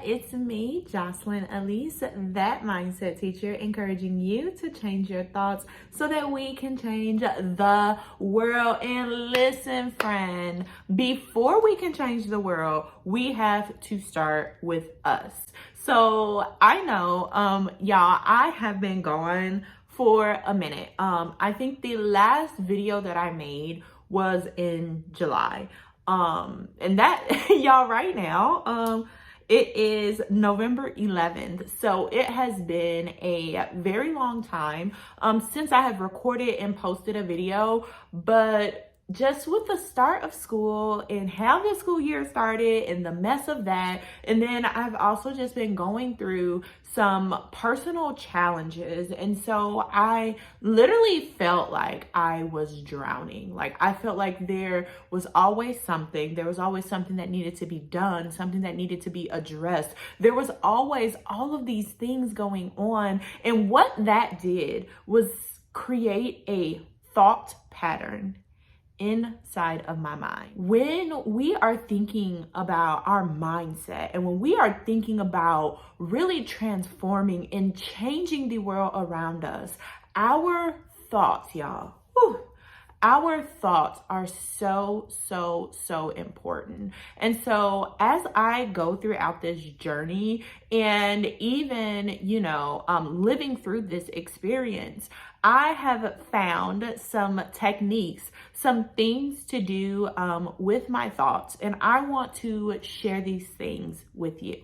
it's me, Jocelyn Alyse, that mindset teacher, encouraging you to change your thoughts so that we can change the world. And listen, friend, before we can change the world, we have to start with us. So I know, y'all, I have been gone for a minute. I think the last video that I made was in July. And that, y'all, right now, it is November 11th. So it has been a very long time, since I have recorded and posted a video, but just with the start of school and how the school year started and the mess of that. And then I've also just been going through some personal challenges. And so I literally felt like I was drowning. Like I felt like there was always something that needed to be done, something that needed to be addressed. There was always all of these things going on. And what that did was create a thought pattern inside of my mind. When we are thinking about our mindset and when we are thinking about really transforming and changing the world around us, our thoughts, y'all, our thoughts are so important. And so as I go throughout this journey and even, living through this experience, I have found some techniques, some things to do with my thoughts, and I want to share these things with you.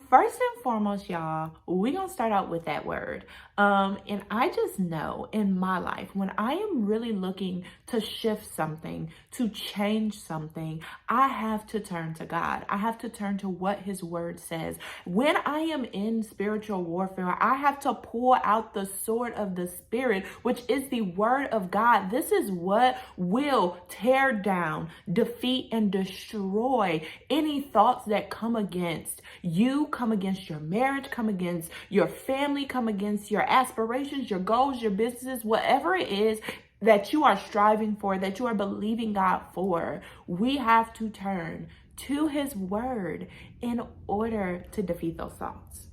First and foremost, y'all, we're going to start out with that word. And I just know in my life, when I am really looking to shift something, to change something, I have to turn to God. I have to turn to what his word says. When I am in spiritual warfare, I have to pull out the sword of the spirit, which is the word of God. This is what will tear down, defeat, and destroy any thoughts that come against you, come against your marriage, come against your family, come against your aspirations, your goals, your businesses, whatever it is that you are striving for, that you are believing God for. We have to turn to his word in order to defeat those thoughts.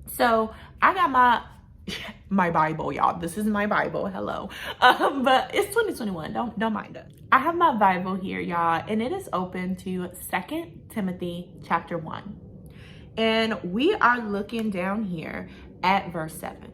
So I got my Bible, y'all. This is my Bible. Hello. But it's 2021. Don't mind it. I have my Bible here, y'all, and it is open to 2 Timothy chapter 1. And we are looking down here at verse 7.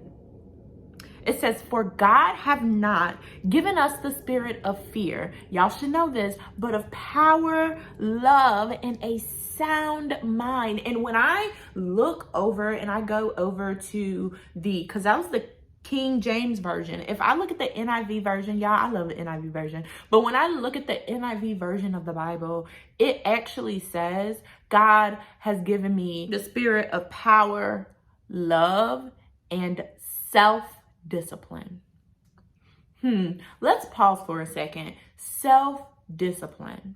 It says, "For God have not given us the spirit of fear," y'all should know this, "but of power, love, and a sound mind." And when I look over and I go over to because that was the King James version. If I look at the NIV version, y'all, I love the NIV version. But when I look at the NIV version of the Bible, it actually says, God has given me the spirit of power, love, and self-discipline. Let's pause for a second. Self-discipline.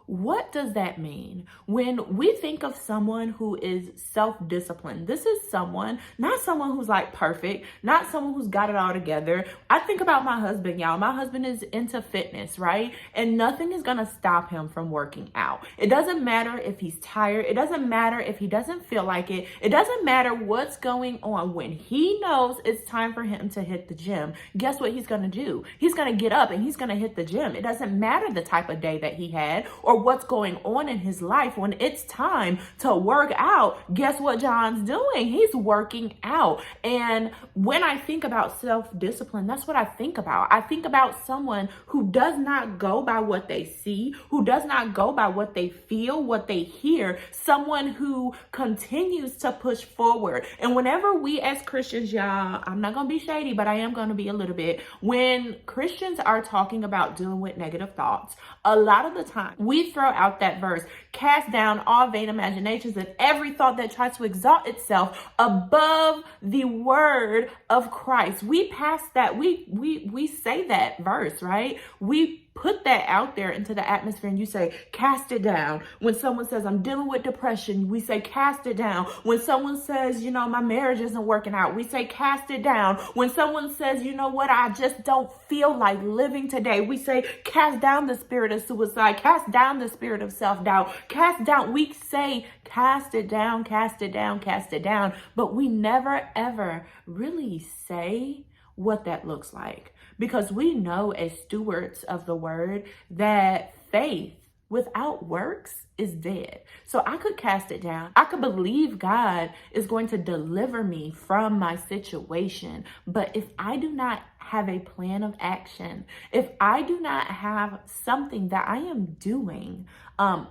What does that mean? When we think of someone who is self-disciplined, this is someone, not someone who's like perfect, not someone who's got it all together. I think about my husband, y'all. My husband is into fitness, right? And nothing is going to stop him from working out. It doesn't matter if he's tired. It doesn't matter if he doesn't feel like it. It doesn't matter what's going on. When he knows it's time for him to hit the gym, guess what he's going to do? He's going to get up and he's going to hit the gym. It doesn't matter the type of day that he had or what's going on in his life. When it's time to work out, guess what John's doing? He's working out. And when I think about self-discipline, that's what I think about. I think about someone who does not go by what they see, who does not go by what they feel, what they hear, someone who continues to push forward. And whenever we as Christians, y'all, I'm not going to be shady, but I am going to be a little bit. When Christians are talking about dealing with negative thoughts, a lot of the time we throw out that verse, "Cast down all vain imaginations and every thought that tries to exalt itself above the word of Christ." We pass that. We say that verse, right? We put that out there into the atmosphere and you say, cast it down. When someone says, I'm dealing with depression, we say, cast it down. When someone says, you know, my marriage isn't working out, we say, cast it down. When someone says, you know what, I just don't feel like living today, we say, cast down the spirit of suicide, cast down the spirit of self-doubt, cast down. We say, cast it down, cast it down, cast it down. But we never, ever really say what that looks like. Because we know as stewards of the word that faith without works is dead. So I could cast it down. I could believe God is going to deliver me from my situation. But if I do not have a plan of action, if I do not have something that I am doing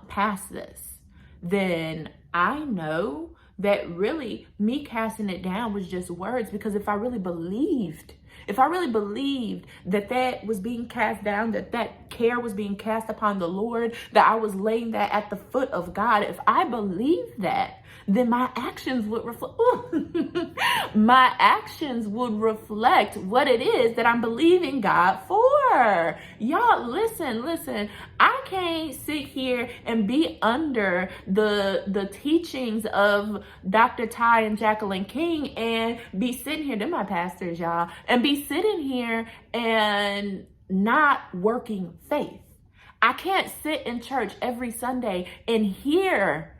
past this, then I know that really me casting it down was just words. Because if I really believed that that was being cast down, that that care was being cast upon the Lord, that I was laying that at the foot of God, if I believed that, then my actions would reflect, my actions would reflect what it is that I'm believing God for. Y'all, listen, I can't sit here and be under the teachings of Dr. Ty and Jacqueline King and be sitting here, they're my pastors, y'all, and be sitting here and not working faith. I can't sit in church every Sunday and hear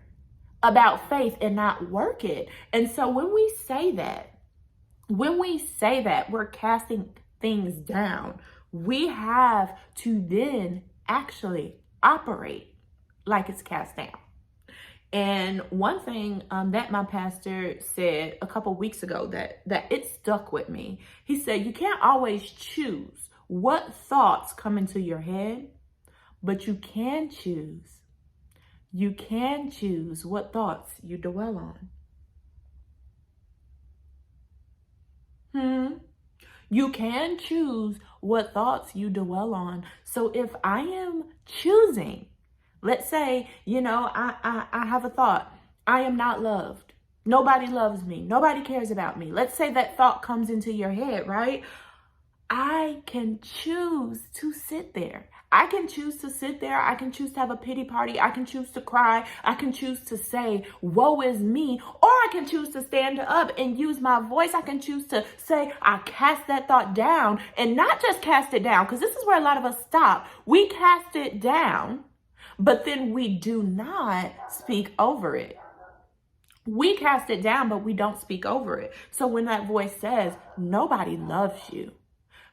about faith and not work it. And so when we say that we're casting things down, we have to then actually operate like it's cast down. And one thing that my pastor said a couple weeks ago that it stuck with me. He said, you can't always choose what thoughts come into your head, but you can choose what thoughts you dwell on. You can choose what thoughts you dwell on. So if I am choosing, let's say, you know, I have a thought, I am not loved. Nobody loves me. Nobody cares about me. Let's say that thought comes into your head, right? I can choose to sit there. I can choose to sit there. I can choose to have a pity party. I can choose to cry. I can choose to say, woe is me. Or I can choose to stand up and use my voice. I can choose to say, I cast that thought down, and not just cast it down, because this is where a lot of us stop. We cast it down, but then we do not speak over it. We cast it down, but we don't speak over it. So when that voice says, nobody loves you,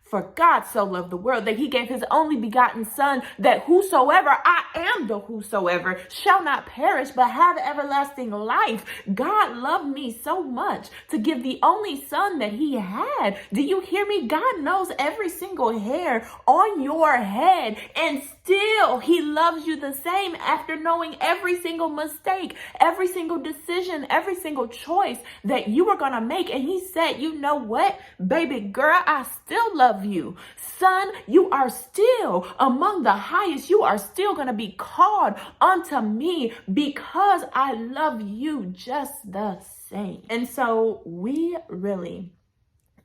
for God so loved the world that he gave his only begotten son, that whosoever, I am the whosoever, shall not perish but have everlasting life. God loved me so much to give the only son that he had. Do you hear me? God knows every single hair on your head, and still he loves you the same after knowing every single mistake, every single decision, every single choice that you were going to make. And he said, you know what, baby girl, I still love you. Son, you are still among the highest. You are still going to be called unto me because I love you just the same. And so we really,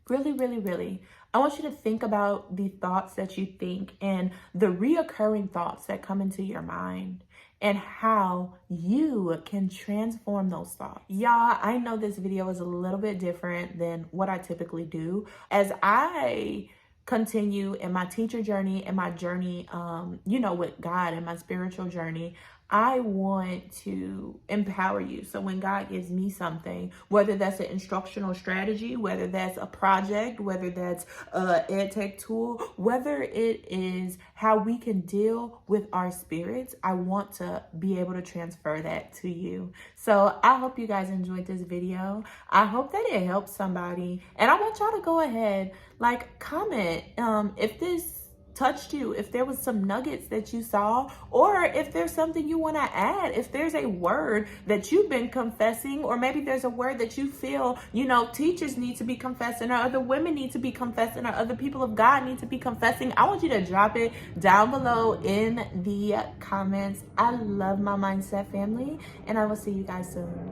I want you to think about the thoughts that you think and the reoccurring thoughts that come into your mind, and how you can transform those thoughts. Y'all, I know this video is a little bit different than what I typically do. As I continue in my teacher journey and my journey, with God and my spiritual journey, I want to empower you. So when God gives me something, whether that's an instructional strategy, whether that's a project, whether that's an ed tech tool, whether it is how we can deal with our spirits, I want to be able to transfer that to you. So I hope you guys enjoyed this video. I hope that it helps somebody. And I want y'all to go ahead, comment if this touched you, if there was some nuggets that you saw, or if there's something you want to add, if there's a word that you've been confessing, or maybe there's a word that you feel, teachers need to be confessing, or other women need to be confessing, or other people of God need to be confessing. I want you to drop it down below in the comments. I love my mindset family, and I will see you guys soon.